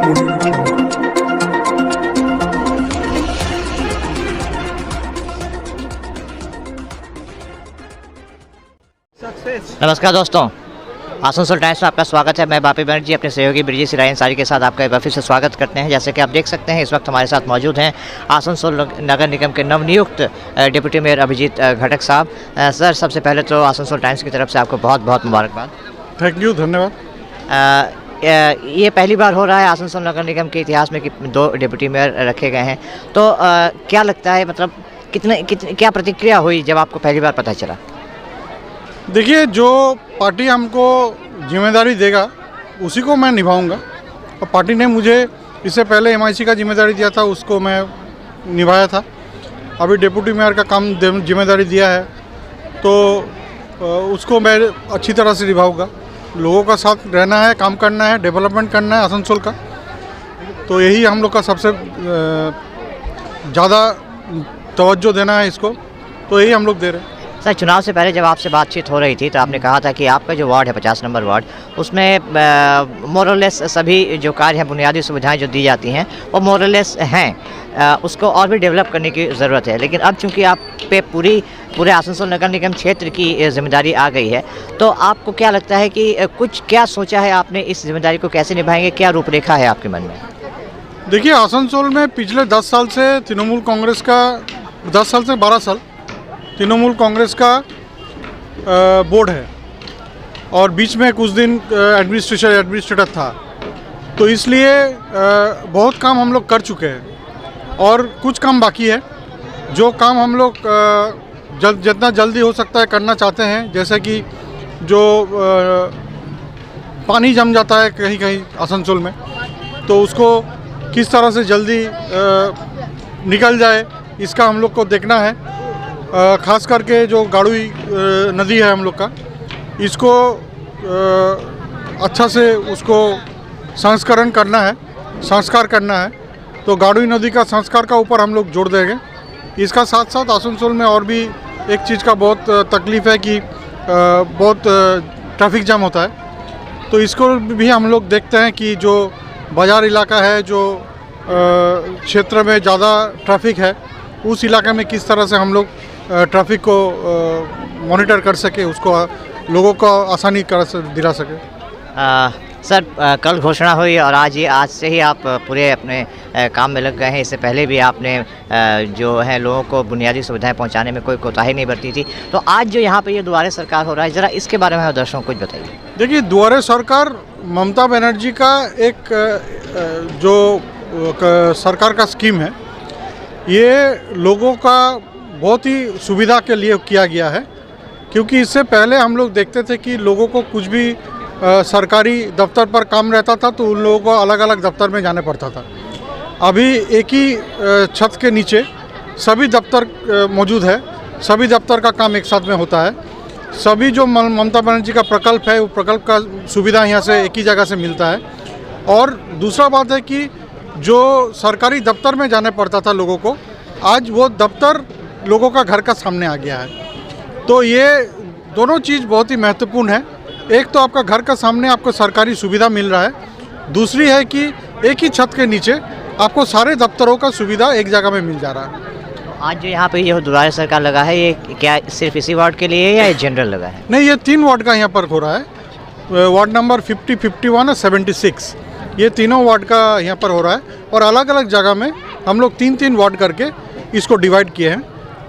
नमस्कार दोस्तों, आसनसोल टाइम्स में आपका स्वागत है। मैं बापी बनर्जी अपने सहयोगी ब्रिजेश राय अंसारी के साथ आपका एक बार फिर से स्वागत करते हैं। जैसे कि आप देख सकते हैं इस वक्त हमारे साथ मौजूद हैं आसनसोल नगर निगम के नवनियुक्त डिप्टी मेयर अभिजीत घटक साहब। सर, सबसे पहले तो आसनसोल टाइम्स की तरफ से आपको बहुत बहुत मुबारकबाद। थैंक यू, धन्यवाद। ये पहली बार हो रहा है आसनसोल नगर निगम के इतिहास में कि 2 डिप्टी मेयर रखे गए हैं, तो क्या लगता है, मतलब क्या प्रतिक्रिया हुई जब आपको पहली बार पता चला? देखिए, जो पार्टी हमको जिम्मेदारी देगा उसी को मैं निभाऊंगा, और पार्टी ने मुझे इससे पहले एमआईसी का जिम्मेदारी दिया था, उसको मैं निभाया था। अभी डिप्टी मेयर का काम जिम्मेदारी दिया है तो उसको मैं अच्छी तरह से निभाऊंगा। लोगों का साथ रहना है, काम करना है, डेवलपमेंट करना है आसनसोल का, तो यही हम लोग का सबसे ज़्यादा तवज्जो देना है इसको, तो यही हम लोग दे रहे हैं। सर, चुनाव से पहले जब आपसे बातचीत हो रही थी तो आपने कहा था कि आपका जो वार्ड है 50 नंबर वार्ड, उसमें मोरलेस सभी जो कार्य हैं, बुनियादी सुविधाएं जो दी जाती हैं वो मोरलेस हैं, उसको और भी डेवलप करने की ज़रूरत है। लेकिन अब चूंकि आप पे पूरे आसनसोल नगर निगम क्षेत्र की जिम्मेदारी आ गई है, तो आपको क्या लगता है कि क्या सोचा है आपने, इस जिम्मेदारी को कैसे निभाएंगे, क्या रूपरेखा है आपके मन में? देखिए, आसनसोल में पिछले 10 साल से तृणमूल कांग्रेस का 10 साल से 12 साल तृणमूल कांग्रेस का बोर्ड है, और बीच में कुछ दिन एडमिनिस्ट्रेटर था, तो इसलिए बहुत काम हम लोग कर चुके हैं और कुछ काम बाकी है। जो काम हम लोग जितना जल्दी हो सकता है करना चाहते हैं, जैसे कि जो पानी जम जाता है कहीं कहीं आसनसोल में, तो उसको किस तरह से जल्दी निकल जाए, इसका हम लोग को देखना है। खास करके जो गाड़ुई नदी है हम लोग का, इसको अच्छा से उसको संस्करण करना है, संस्कार करना है, तो गाड़ुई नदी का संस्कार का ऊपर हम लोग जोड़ देंगे। इसका साथ साथ आसनसोल में और भी एक चीज़ का बहुत तकलीफ़ है कि बहुत ट्रैफिक जाम होता है, तो इसको भी हम लोग देखते हैं कि जो बाज़ार इलाका है, जो क्षेत्र में ज़्यादा ट्रैफिक है, उस इलाके में किस तरह से हम लोग ट्रैफिक को मॉनिटर कर सके, उसको लोगों को आसानी दिला सके। सर, कल घोषणा हुई और आज से ही आप पूरे अपने काम में लग गए हैं। इससे पहले भी आपने जो है लोगों को बुनियादी सुविधाएं पहुंचाने में कोई कोताही नहीं बरती थी, तो आज जो यहाँ पे ये दुआरे सरकार हो रहा है, ज़रा इसके बारे में दर्शकों को कुछ बताइए। देखिए, दुआरे सरकार ममता बनर्जी का एक जो सरकार का स्कीम है, ये लोगों का बहुत ही सुविधा के लिए किया गया है, क्योंकि इससे पहले हम लोग देखते थे कि लोगों को कुछ भी सरकारी दफ्तर पर काम रहता था तो उन लोगों को अलग अलग दफ्तर में जाने पड़ता था। अभी एक ही छत के नीचे सभी दफ्तर मौजूद है, सभी दफ्तर का काम एक साथ में होता है। सभी जो ममता बनर्जी का प्रकल्प है, वो प्रकल्प का सुविधा यहाँ से एक ही जगह से मिलता है। और दूसरा बात है कि जो सरकारी दफ्तर में जाने पड़ता था लोगों को, आज वो दफ्तर लोगों का घर का सामने आ गया है। तो ये दोनों चीज़ बहुत ही महत्वपूर्ण है। एक तो आपका घर का सामने आपको सरकारी सुविधा मिल रहा है, दूसरी है कि एक ही छत के नीचे आपको सारे दफ्तरों का सुविधा एक जगह में मिल जा रहा है। आज जो यहाँ पे ये दुआरे सरकार लगा है, ये क्या सिर्फ इसी वार्ड के लिए या जनरल लगा है? नहीं, ये 3 वार्ड का यहाँ पर हो रहा है। वार्ड नंबर 50, 51 और 76, ये तीनों वार्ड का यहाँ पर हो रहा है, और अलग अलग जगह में हम लोग 3-3 वार्ड करके इसको डिवाइड किए हैं,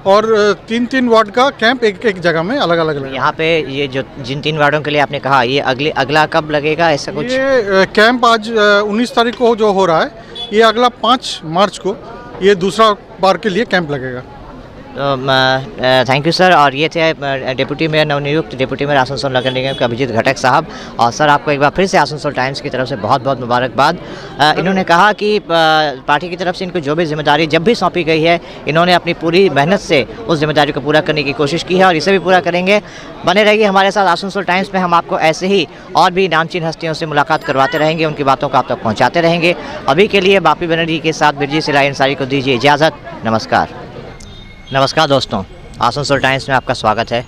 और 3-3 वार्ड का कैंप एक जगह में अलग अलग लगा। यहाँ पे ये जो जिन 3 वार्डों के लिए आपने कहा, ये अगला कब लगेगा, ऐसा कुछ? ये कैंप आज 19 तारीख को जो हो रहा है, ये अगला 5 मार्च को ये दूसरा बार के लिए कैंप लगेगा। Thank you sir. और ये थे डिप्टी मेयर, नवनियुक्त डिप्टी मेयर आसनसोल नगर निगम के अभिजीत घटक साहब। और सर, आपको एक बार फिर से आसनसोल टाइम्स की तरफ से बहुत बहुत मुबारकबाद। इन्होंने कहा कि पार्टी की तरफ से इनको जो भी जिम्मेदारी जब भी सौंपी गई है, इन्होंने अपनी पूरी मेहनत से उस जिम्मेदारी को पूरा करने की कोशिश की है और इसे भी पूरा करेंगे। बने रहिए हमारे साथ आसनसोल टाइम्स में, हम आपको ऐसे ही और भी नामचीन हस्तियों से मुलाकात करवाते रहेंगे, उनकी बातों को आप तक पहुँचाते रहेंगे। अभी के लिए बापी बनर्जी के साथ ब्रिजेश राय अंसारी को दीजिए इजाज़त। नमस्कार दोस्तों, आसनसोल टाइम्स में आपका स्वागत है।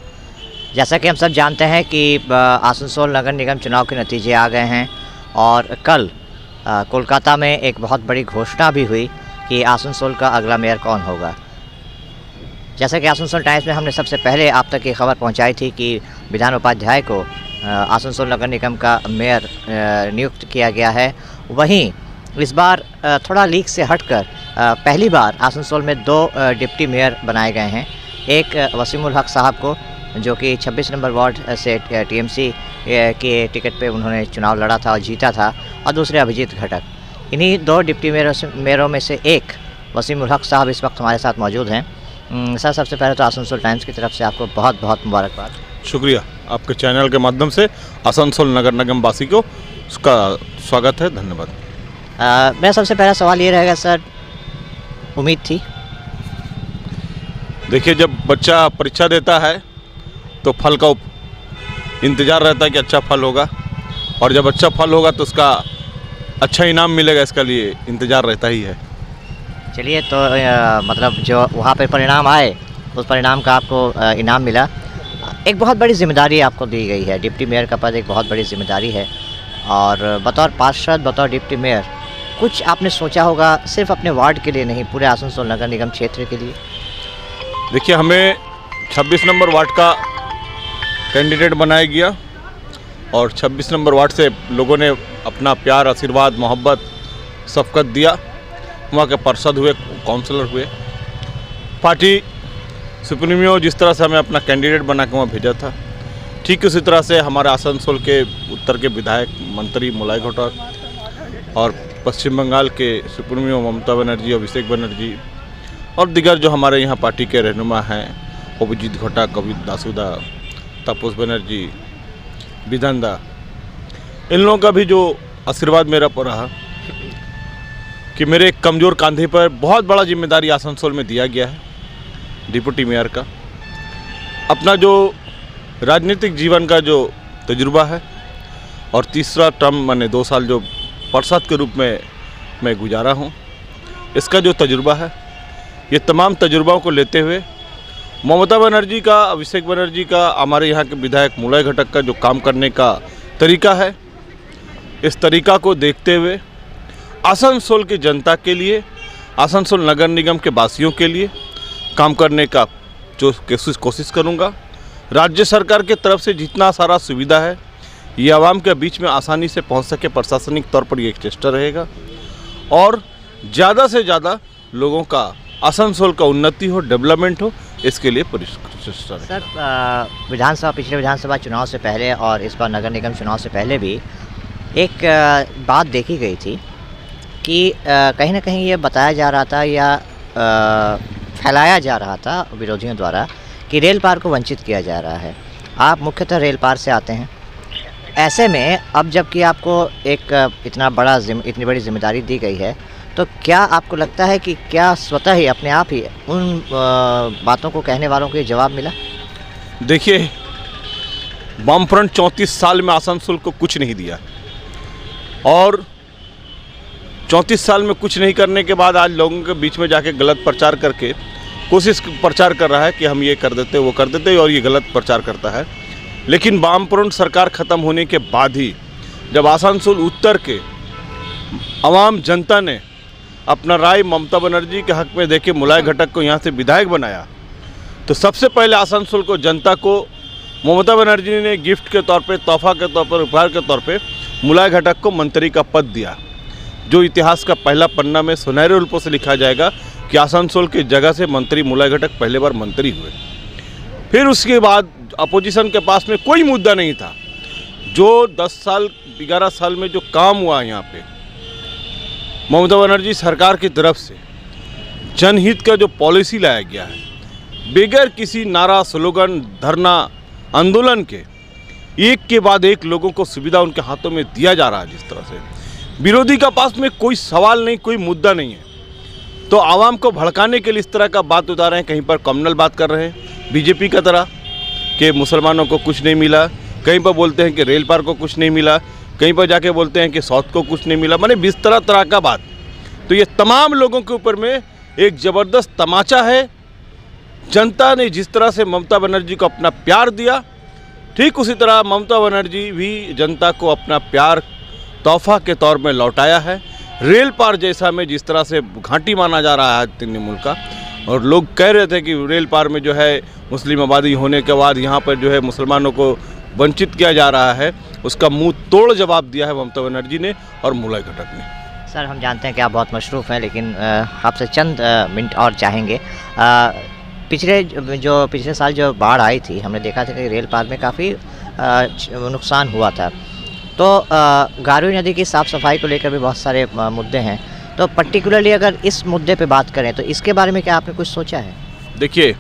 जैसा कि हम सब जानते हैं कि आसनसोल नगर निगम चुनाव के नतीजे आ गए हैं और कल कोलकाता में एक बहुत बड़ी घोषणा भी हुई कि आसनसोल का अगला मेयर कौन होगा। जैसा कि आसनसोल टाइम्स में हमने सबसे पहले आप तक ये खबर पहुंचाई थी कि विधान उपाध्याय को आसनसोल नगर निगम का मेयर नियुक्त किया गया है, वहीं इस बार थोड़ा लीक से हटकर पहली बार आसनसोल में 2 डिप्टी मेयर बनाए गए हैं। एक वसीमुल हक साहब को, जो कि 26 नंबर वार्ड से टीएमसी के टिकट पे उन्होंने चुनाव लड़ा था और जीता था, और दूसरे अभिजीत घटक। इन्हीं 2 डिप्टी मेयरों में से एक वसीमुल हक साहब इस वक्त हमारे साथ मौजूद हैं। सर, सबसे पहले तो आसनसोल टाइम्स की तरफ से आपको बहुत बहुत मुबारकबाद। शुक्रिया, आपके चैनल के माध्यम से आसनसोल नगर निगम वासी को उसका स्वागत है, धन्यवाद। मेरा सबसे पहला सवाल ये रहेगा सर, उम्मीद थी? देखिए, जब बच्चा परीक्षा देता है तो फल का इंतज़ार रहता है कि अच्छा फल होगा, और जब अच्छा फल होगा तो उसका अच्छा इनाम मिलेगा, इसका लिए इंतज़ार रहता ही है। चलिए, तो मतलब जो वहाँ पे परिणाम आए, उस परिणाम का आपको इनाम मिला। एक बहुत बड़ी जिम्मेदारी आपको दी गई है, डिप्टी मेयर का पद एक बहुत बड़ी जिम्मेदारी है, और बतौर पार्षद, बतौर डिप्टी मेयर कुछ आपने सोचा होगा, सिर्फ अपने वार्ड के लिए नहीं, पूरे आसनसोल नगर निगम क्षेत्र के लिए? देखिए, हमें 26 नंबर वार्ड का कैंडिडेट बनाया गया, और 26 नंबर वार्ड से लोगों ने अपना प्यार, आशीर्वाद, मोहब्बत, शफ़क़त दिया। वहाँ के पार्षद हुए, काउंसलर हुए। पार्टी सुप्रीमो जिस तरह से हमें अपना कैंडिडेट बना के वहाँ भेजा था, ठीक उसी तरह से हमारे आसनसोल के उत्तर के विधायक मंत्री मुलाय घोटाल और पश्चिम बंगाल के सुप्रीमो ममता बनर्जी, अभिषेक बनर्जी और दिगर जो हमारे यहाँ पार्टी के रहनुमा हैं, अभिजीत घटक, कवित दासूदा, तापस बनर्जी, विधानदा, इन लोगों का भी जो आशीर्वाद मेरा पर रहा कि मेरे कमज़ोर कंधे पर बहुत बड़ा जिम्मेदारी आसनसोल में दिया गया है, डिप्टी मेयर का। अपना जो राजनीतिक जीवन का जो तजुर्बा है, और तीसरा टर्म मैंने 2 साल जो पार्षद के रूप में मैं गुजारा हूँ, इसका जो तजुर्बा है, ये तमाम तजुर्बाओं को लेते हुए ममता बनर्जी का, अभिषेक बनर्जी का, हमारे यहाँ के विधायक मुलाय घटक का जो काम करने का तरीका है, इस तरीका को देखते हुए आसनसोल की जनता के लिए, आसनसोल नगर निगम के वासियों के लिए काम करने का जो कोशिश करूँगा। राज्य सरकार के तरफ से जितना सारा सुविधा है, ये आवाम के बीच में आसानी से पहुंच सके, प्रशासनिक तौर पर ये एक चेष्टा रहेगा, और ज़्यादा से ज़्यादा लोगों का, आसनसोल का उन्नति हो, डेवलपमेंट हो, इसके लिए चेष्टा रहेगा। सर, विधानसभा, पिछले विधानसभा चुनाव से पहले और इस बार नगर निगम चुनाव से पहले भी एक बात देखी गई थी कि कहीं ना कहीं ये बताया जा रहा था या फैलाया जा रहा था विरोधियों द्वारा कि रेल पार को वंचित किया जा रहा है। आप मुख्यतः रेल पार से आते हैं, ऐसे में अब जबकि आपको एक इतनी बड़ी जिम्मेदारी दी गई है, तो क्या आपको लगता है कि क्या स्वतः ही अपने आप ही उन बातों को कहने वालों को ये जवाब मिला? देखिए, वामफ्रंट 34 साल में आसनसोल को कुछ नहीं दिया, और 34 साल में कुछ नहीं करने के बाद आज लोगों के बीच में जाके गलत प्रचार करके प्रचार कर रहा है कि हम ये कर देते, वो कर देते, और ये गलत प्रचार करता है। लेकिन वामफ्रंट सरकार ख़त्म होने के बाद ही जब आसनसोल उत्तर के आवाम जनता ने अपना राय ममता बनर्जी के हक में देके मुलाय घटक को यहाँ से विधायक बनाया, तो सबसे पहले आसनसोल को, जनता को ममता बनर्जी ने गिफ्ट के तौर पे, तोहफा के तौर पर, उपहार के तौर पे मुलाय घटक को मंत्री का पद दिया, जो इतिहास का पहला पन्ना में सुनहरे रूपों से लिखा जाएगा कि आसनसोल की जगह से मंत्री मुलाय घटक पहले बार मंत्री हुए। फिर उसके बाद अपोजिशन के पास में कोई मुद्दा नहीं था। जो 10 साल 11 साल में जो काम हुआ यहाँ पे ममता बनर्जी सरकार की तरफ से जनहित का जो पॉलिसी लाया गया है, बगैर किसी नारा, स्लोगन, धरना, आंदोलन के एक के बाद एक लोगों को सुविधा उनके हाथों में दिया जा रहा है। जिस तरह से विरोधी का पास में कोई सवाल नहीं, कोई मुद्दा नहीं है, तो आवाम को भड़काने के लिए इस तरह का बात उतार रहे हैं। कहीं पर कम्युनल बात कर रहे हैं बीजेपी का तरह कि मुसलमानों को कुछ नहीं मिला, कहीं पर बोलते हैं कि रेल पार को कुछ नहीं मिला, कहीं पर जाके बोलते हैं कि साउथ को कुछ नहीं मिला, माने 20 तरह का बात। तो ये तमाम लोगों के ऊपर में एक ज़बरदस्त तमाचा है। जनता ने जिस तरह से ममता बनर्जी को अपना प्यार दिया, ठीक उसी तरह ममता बनर्जी भी जनता को अपना प्यार तोहफा के तौर में लौटाया है। रेल पार जैसा में जिस तरह से घाटी माना जा रहा है तृणमूल का, और लोग कह रहे थे कि रेल पार में जो है मुस्लिम आबादी होने के बाद यहाँ पर जो है मुसलमानों को वंचित किया जा रहा है, उसका मुंह तोड़ जवाब दिया है ममता बनर्जी ने और मुलाय घटक ने। सर, हम जानते हैं कि आप बहुत मशरूफ़ हैं, लेकिन आपसे चंद मिनट और चाहेंगे। पिछले साल जो बाढ़ आई थी, हमने देखा था कि रेल पार में काफ़ी नुकसान हुआ था। तो गारवी नदी की साफ़ सफाई को लेकर भी बहुत सारे मुद्दे हैं। तो पर्टिकुलरली अगर इस मुद्दे पे बात करें तो इसके बारे में क्या आपने कुछ सोचा है? देखिए,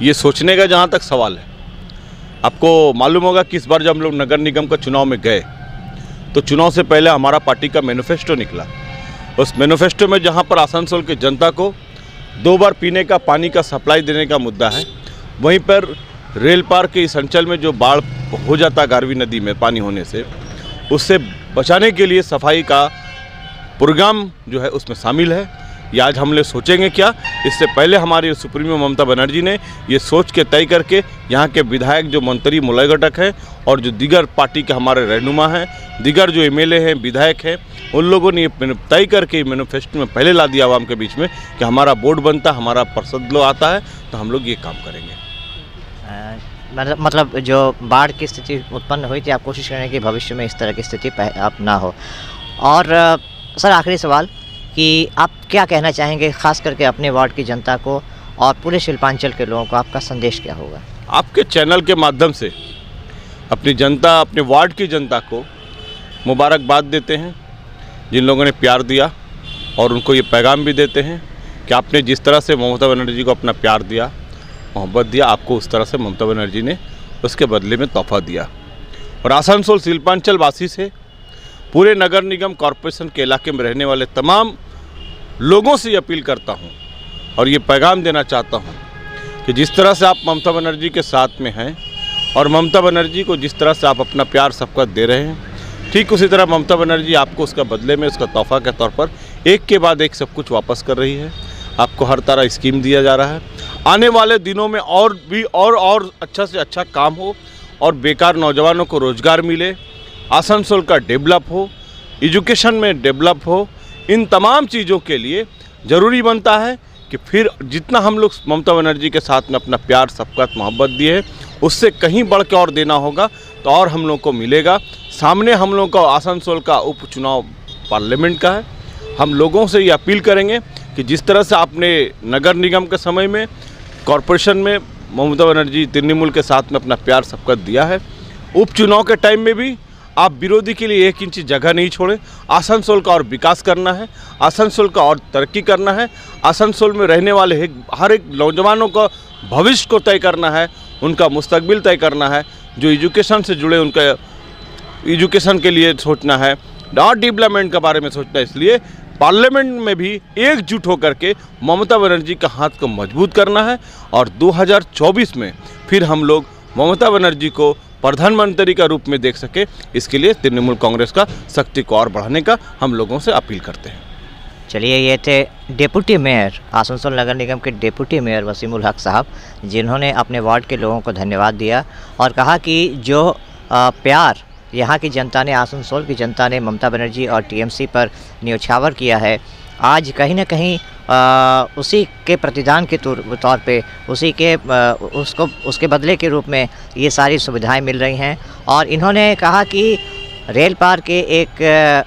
ये सोचने का जहाँ तक सवाल है, आपको मालूम होगा कि इस बार जब हम लोग नगर निगम का चुनाव में गए तो चुनाव से पहले हमारा पार्टी का मैनिफेस्टो निकला। उस मैनिफेस्टो में जहाँ पर आसनसोल के जनता को 2 बार पीने का पानी का सप्लाई देने का मुद्दा है, वहीं पर रेल पार के इस अंचल में जो बाढ़ हो जाता है गारवी नदी में पानी होने से, उससे बचाने के लिए सफाई का प्रोग्राम जो है उसमें शामिल है। ये आज हम लोग सोचेंगे क्या, इससे पहले हमारे सुप्रीमो ममता बनर्जी ने ये सोच के तय करके यहाँ के विधायक जो मंत्री मुलाय घटक हैं और जो दीगर पार्टी के हमारे रहनुमा हैं, दीगर जो एमएलए हैं, विधायक हैं, उन लोगों ने ये तय करके मैनिफेस्टो में पहले ला दिया आवाम के बीच में कि हमारा बोर्ड बनता, हमारा पार्षद लोग आता है तो हम लोग ये काम करेंगे। मतलब जो बाढ़ की स्थिति उत्पन्न हुई थी, आप कोशिश करें कि भविष्य में इस तरह की स्थिति अब ना हो। और सर, आखिरी सवाल कि आप क्या कहना चाहेंगे खास करके अपने वार्ड की जनता को और पूरे शिल्पांचल के लोगों को, आपका संदेश क्या होगा? आपके चैनल के माध्यम से अपनी जनता, अपने वार्ड की जनता को मुबारकबाद देते हैं, जिन लोगों ने प्यार दिया, और उनको ये पैगाम भी देते हैं कि आपने जिस तरह से ममता बनर्जी को अपना प्यार दिया, मोहब्बत दिया, आपको उस तरह से ममता बनर्जी ने उसके बदले में तोहफा दिया। और आसनसोल शिल्पांचल वासी से पूरे नगर निगम कॉरपोरेशन के इलाके में रहने वाले तमाम लोगों से अपील करता हूं और ये पैगाम देना चाहता हूं कि जिस तरह से आप ममता बनर्जी के साथ में हैं और ममता बनर्जी को जिस तरह से आप अपना प्यार सबका दे रहे हैं, ठीक उसी तरह ममता बनर्जी आपको उसका बदले में, उसका तोहफा के तौर पर एक के बाद एक सब कुछ वापस कर रही है। आपको हर तरह स्कीम दिया जा रहा है। आने वाले दिनों में और भी और अच्छा से अच्छा काम हो और बेकार नौजवानों को रोज़गार मिले, आसनसोल का डेवलप हो, एजुकेशन में डेवलप हो। इन तमाम चीज़ों के लिए ज़रूरी बनता है कि फिर जितना हम लोग ममता बनर्जी के साथ में अपना प्यार, सबकत, मोहब्बत दिए है, उससे कहीं बढ़ के और देना होगा तो और हम लोग को मिलेगा। सामने हम लोग का आसनसोल का उपचुनाव पार्लियामेंट का है। हम लोगों से ये अपील करेंगे कि जिस तरह से आपने नगर निगम के समय में, कॉरपोरेशन में ममता बनर्जी तृणमूल के साथ में अपना प्यार सबकत दिया है, उपचुनाव के टाइम में भी आप विरोधी के लिए 1 इंच जगह नहीं छोड़े। आसनसोल का और विकास करना है, आसनसोल का और तरक्की करना है, आसनसोल में रहने वाले हर एक नौजवानों का भविष्य को तय करना है, उनका मुस्तकबिल तय करना है, जो एजुकेशन से जुड़े उनका एजुकेशन के लिए सोचना है और डेवलपमेंट के बारे में सोचना है। इसलिए पार्लियामेंट में भी एकजुट होकर के ममता बनर्जी का हाथ को मजबूत करना है और 2024 में फिर हम लोग ममता बनर्जी को प्रधानमंत्री का रूप में देख सके, इसके लिए तृणमूल कांग्रेस का शक्ति को और बढ़ाने का हम लोगों से अपील करते हैं। चलिए, ये थे डिप्टी मेयर, आसनसोल नगर निगम के डिप्टी मेयर वसीमुल हक साहब, जिन्होंने अपने वार्ड के लोगों को धन्यवाद दिया और कहा कि जो प्यार यहाँ की जनता ने, आसनसोल की जनता ने ममता बनर्जी और टीएमसी पर न्योछावर किया है, आज कहीं ना कहीं उसी के प्रतिदान के तौर पे, उसी के उसके बदले के रूप में ये सारी सुविधाएं मिल रही हैं। और इन्होंने कहा कि रेल पार के एक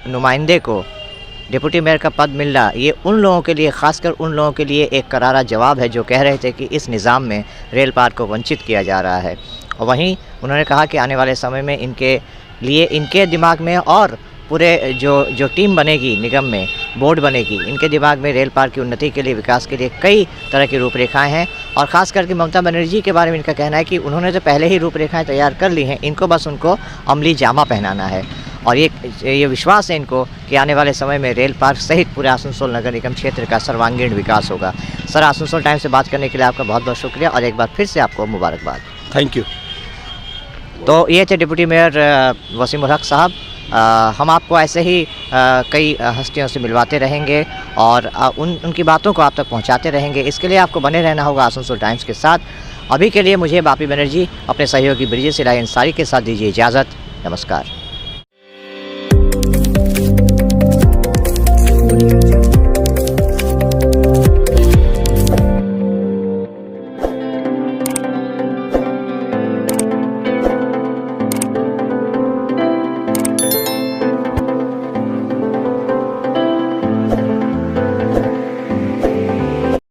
नुमाइंदे को डिप्टी मेयर का पद मिलना, ये उन लोगों के लिए, ख़ासकर उन लोगों के लिए एक करारा जवाब है जो कह रहे थे कि इस निज़ाम में रेल पार को वंचित किया जा रहा है। और वहीं उन्होंने कहा कि आने वाले समय में इनके लिए, इनके दिमाग में और पूरे जो टीम बनेगी निगम में, बोर्ड बनेगी, इनके दिमाग में रेल पार की उन्नति के लिए, विकास के लिए कई तरह की रूपरेखाएं हैं। और ख़ास करके ममता बनर्जी के बारे में इनका कहना है कि उन्होंने तो पहले ही रूपरेखाएं तैयार कर ली हैं, इनको बस उनको अमली जामा पहनाना है। और ये विश्वास है इनको कि आने वाले समय में रेल पार सहित पूरे आसनसोल नगर निगम क्षेत्र का सर्वांगीण विकास होगा। सर, आसनसोल टाइम से बात करने के लिए आपका बहुत बहुत शुक्रिया और एक बार फिर से आपको मुबारकबाद। Thank you. तो ये थे डिप्टी मेयर वसीमुल हक साहब। हम आपको ऐसे ही कई हस्तियों से मिलवाते रहेंगे और उनकी बातों को आप तक पहुंचाते रहेंगे। इसके लिए आपको बने रहना होगा आसनसोल टाइम्स के साथ। अभी के लिए मुझे बापी बनर्जी अपने सहयोगी ब्रिजेश इलाही अंसारी के साथ दीजिए इजाज़त। नमस्कार।